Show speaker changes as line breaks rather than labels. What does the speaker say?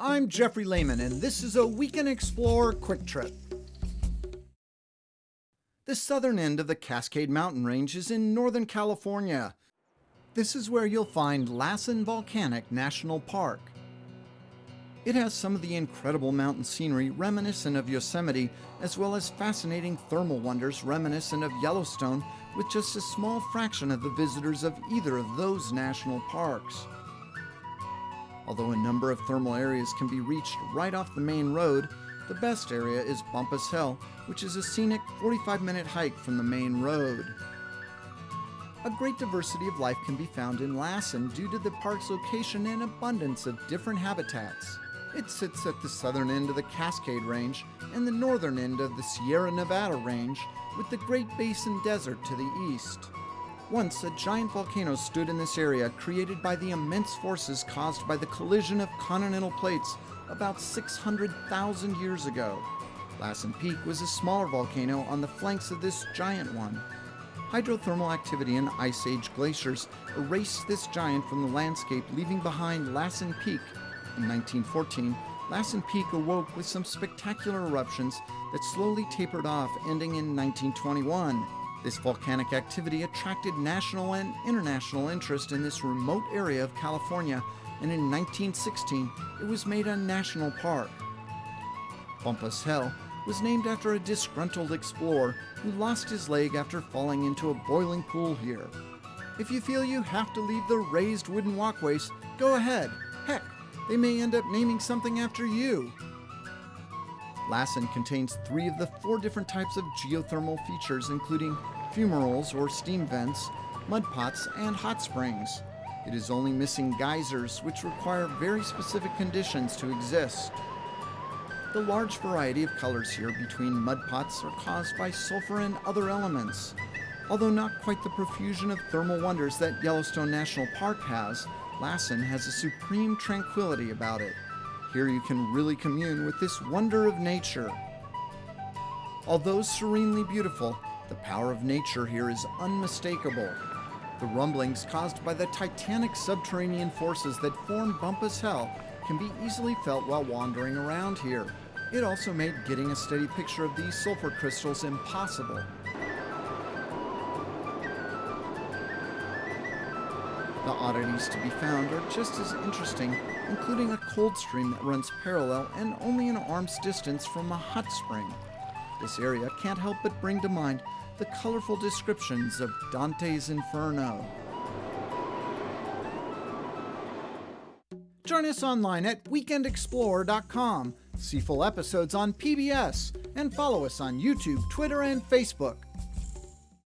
I'm Jeffrey Lehmann, and this is a Weekend Explorer Quick Trip. The southern end of the Cascade Mountain Range is in Northern California. This is where you'll find Lassen Volcanic National Park. It has some of the incredible mountain scenery reminiscent of Yosemite, as well as fascinating thermal wonders reminiscent of Yellowstone, with just a small fraction of the visitors of either of those national parks. Although a number of thermal areas can be reached right off the main road, the best area is Bumpass Hell, which is a scenic 45-minute hike from the main road. A great diversity of life can be found in Lassen due to the park's location and abundance of different habitats. It sits at the southern end of the Cascade Range and the northern end of the Sierra Nevada Range, with the Great Basin Desert to the east. Once, a giant volcano stood in this area, created by the immense forces caused by the collision of continental plates about 600,000 years ago. Lassen Peak was a smaller volcano on the flanks of this giant one. Hydrothermal activity in Ice Age glaciers erased this giant from the landscape, leaving behind Lassen Peak. In 1914, Lassen Peak awoke with some spectacular eruptions that slowly tapered off, ending in 1921. This volcanic activity attracted national and international interest in this remote area of California, and in 1916, it was made a national park. Bumpass Hell was named after a disgruntled explorer who lost his leg after falling into a boiling pool here. If you feel you have to leave the raised wooden walkways, go ahead. Heck, they may end up naming something after you. Lassen contains 3 of the 4 different types of geothermal features, including fumaroles or steam vents, mud pots, and hot springs. It is only missing geysers, which require very specific conditions to exist. The large variety of colors here between mud pots are caused by sulfur and other elements. Although not quite the profusion of thermal wonders that Yellowstone National Park has, Lassen has a supreme tranquility about it. Here you can really commune with this wonder of nature. Although serenely beautiful, the power of nature here is unmistakable. The rumblings caused by the titanic subterranean forces that form Bumpass Hell can be easily felt while wandering around here. It also made getting a steady picture of these sulfur crystals impossible. The oddities to be found are just as interesting, including a cold stream that runs parallel and only an arm's distance from a hot spring. This area can't help but bring to mind the colorful descriptions of Dante's Inferno. Join us online at weekendexplorer.com, see full episodes on PBS, and follow us on YouTube, Twitter, and Facebook.